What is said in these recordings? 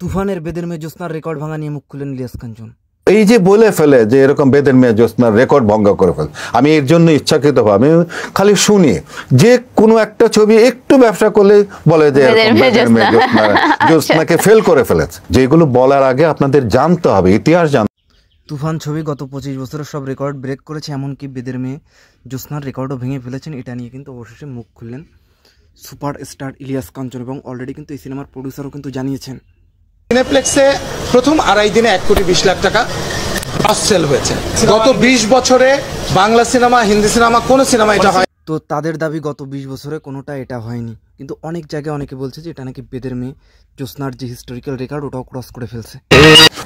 তুফানের বেদের মেয়ে জ্যোৎস্নার রেকর্ড ভাঙা নিয়ে মুখ খুললেন ইলিয়াস কাঞ্চন। এই যে বলে ফেলে যে এরকম বেদের মেয়ে জ্যোৎস্নার রেকর্ড ভঙ্গ করে ফেলে, আমি এর জন্য ইচ্ছাকৃত আমি খালি শুনি যে কোনো একটা ছবি একটু ব্যবসা করলে বলে যে বেদের মেয়ে জ্যোৎস্নাকে ফেল করে ফেলেছে। যেগুলো বলার আগে আপনাদের জানতে হবে, ইতিহাস জানতে। তুফান ছবি গত 25 বছরের সব রেকর্ড ব্রেক করেছে, এমনকি বেদের মেয়ে জ্যোৎস্নার রেকর্ডও ভেঙে ফেলেছেন। এটা নিয়ে কিন্তু অবশেষে মুখ খুললেন সুপারস্টার ইলিয়াস কাঞ্চন এবং অলরেডি কিন্তু এই সিনেমার প্রডিউসারও কিন্তু জানিয়েছেন সিনেপ্লেক্সে প্রথম 2.5 দিনে 1,20 লাখ টাকা ক্রস সেল হয়েছে। গত 20 বছরে বাংলা সিনেমা, হিন্দি সিনেমা, কোন সিনেমা এটা হয়। তো তাদের দাবি গত 20 বছরে কোনোটা এটা হয়নি, কিন্তু অনেক জায়গায় অনেকে বলছে যে এটা নাকি বেদের মেয়ে জ্যোৎস্নার যে হিস্টোরিক্যাল রেকর্ড ওটাও ক্রস করে ফেলছে।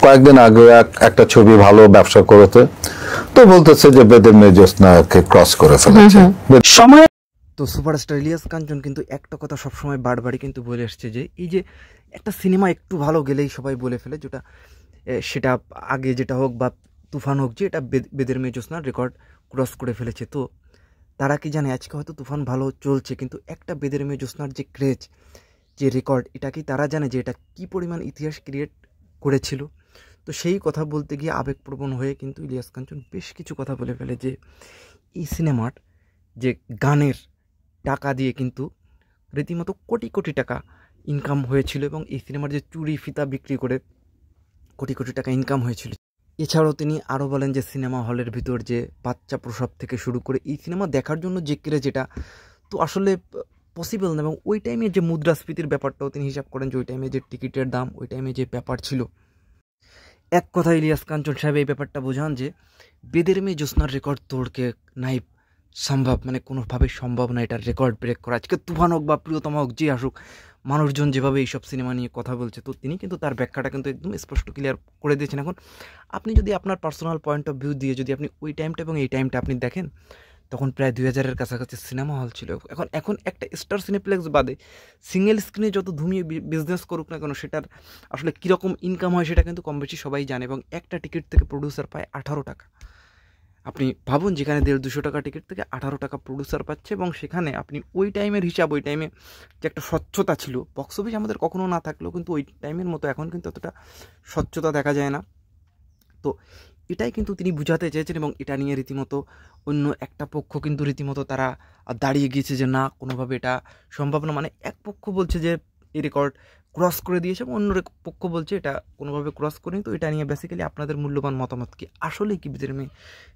কয়েকদিন আগে একটা ছবি ভালো ব্যবসা করেছে, তো বলতেছে যে বেদের মেয়ে জ্যোৎস্নাকে ক্রস করে ফেলেছে সময়। তো সুপারস্টার ইলিয়াস কাঞ্চন কিন্তু একটা কথা সবসময় বারবারই কিন্তু বলে এসছে যে এই যে একটা সিনেমা একটু ভালো গেলেই সবাই বলে ফেলে, যেটা সেটা আগে যেটা হোক বা তুফান হোক, যে এটা বেদের মেয়ে জ্যোৎস্নার রেকর্ড ক্রস করে ফেলেছে। তো তারা কি জানে আজকে হয়তো তুফান ভালো চলছে, কিন্তু একটা বেদের মেয়ে জ্যোৎস্নার যে ক্রেজ, যে রেকর্ড, এটা কি তারা জানে যে এটা কী পরিমাণ ইতিহাস ক্রিয়েট করেছিল? তো সেই কথা বলতে গিয়ে আবেগপ্রবণ হয়ে কিন্তু ইলিয়াস কাঞ্চন বেশ কিছু কথা বলে ফেলে যে এই সিনেমার যে গানের টাকা দিয়ে কিন্তু রীতিমতো কোটি কোটি টাকা ইনকাম হয়েছিল এবং এই সিনেমার যে চুরি ফিতা বিক্রি করে কোটি কোটি টাকা ইনকাম হয়েছিল। এছাড়াও তিনি আরও বলেন যে সিনেমা হলের ভিতর যে বাচ্চা প্রসব থেকে শুরু করে এই সিনেমা দেখার জন্য যে ক্রেজ, যেটা তো আসলে পসিবল না। এবং ওই টাইমে যে মুদ্রাস্ফীতির ব্যাপারটাও তিনি হিসাব করেন যে ওই টাইমে যে টিকিটের দাম, ওই টাইমে যে ব্যাপার ছিল। এক কথা ইলিয়াস কাঞ্চন সাহেব এই ব্যাপারটা বোঝান যে বেদের মেয়ে জ্যোৎস্নার রেকর্ড তোড়কে নাই সম্ভব, মানে কোনোভাবে সম্ভব না এটার রেকর্ড ব্রেক করা। আজকে তুফান হোক বা প্রিয়তমা হোক, যে আসুক, মানুষজন যেভাবে এইসব সিনেমা নিয়ে কথা বলছে, তো তিনি কিন্তু তার ব্যাখ্যাটা কিন্তু একদম স্পষ্ট ক্লিয়ার করে দিয়েছেন। এখন আপনি যদি আপনার পার্সোনাল পয়েন্ট অফ ভিউ দিয়ে যদি আপনি ওই টাইমটা এবং এই টাইমটা আপনি দেখেন, তখন প্রায় 2000-এর কাছাকাছি সিনেমা হল ছিল। এখন একটা স্টার সিনেপ্লেক্স বাদে সিঙ্গেল স্ক্রিনে যত ধুমিয়ে বিজনেস করুক না কেন, সেটার আসলে কীরকম ইনকাম হয় সেটা কিন্তু কম বেশি সবাই জানে। এবং একটা টিকিট থেকে প্রডিউসার পায় 18 টাকা। আপনি ভাবুন, যেখানে 150-200 টাকা টিকিট থেকে 18 টাকা প্রডিউসার পাচ্ছে, এবং সেখানে আপনি ওই টাইমের হিসাব, ওই টাইমে যে একটা স্বচ্ছতা ছিল, বক্স অফিস আমাদের কখনো না থাকলেও কিন্তু ওই টাইমের মতো এখন কিন্তু অতটা স্বচ্ছতা দেখা যায় না। তো এটাই কিন্তু তিনি বুঝাতে চেয়েছেন এবং এটা নিয়ে রীতিমতো অন্য একটা পক্ষ কিন্তু রীতিমতো তারা দাঁড়িয়ে গিয়েছে যে না, কোনোভাবে এটা সম্ভব না। মানে এক পক্ষ বলছে যে এই রেকর্ড ক্রস করে দিয়েছে এবং অন্য পক্ষ বলছে এটা কোনোভাবে ক্রস করেনি। তো এটা নিয়ে বেসিক্যালি আপনাদের মূল্যবান মতামত কি? আসলে কি বেদের মেয়ে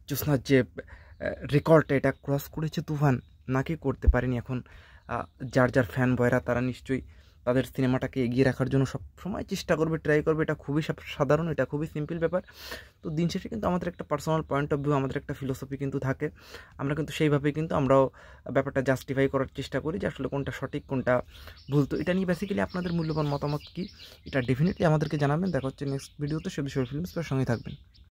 জ্যোৎস্নার যে রেকর্ডটা এটা ক্রস করেছে তুফান, নাকি করতে পারেনি? এখন যার যার ফ্যান বয়রা তারা নিশ্চয়ই তাদের সিনেমাটাকে এগিয়ে রাখার জন্য সব সময় চেষ্টা করবে, ট্রাই করবে। এটা খুবই সাধারণ, এটা খুবই সিম্পল ব্যাপার। তো দিন শেষে কিন্তু আমাদের একটা পার্সোনাল পয়েন্ট অফ ভিউ, আমাদের একটা ফিলোসফি কিন্তু থাকে। আমরা কিন্তু সেইভাবেই কিন্তু আমরাও ব্যাপারটা জাস্টিফাই করার চেষ্টা করি যে আসলে কোনটা সঠিক কোনটা ভুল। তো এটা নিয়ে বেসিক্যালি আপনাদের মূল্যবান মতামত কি, এটা ডেফিনেটলি আমাদেরকে জানাবেন। দেখা হচ্ছে নেক্সট ভিডিওতে। সে বিষয়ে ফিল্মস সঙ্গে থাকবেন।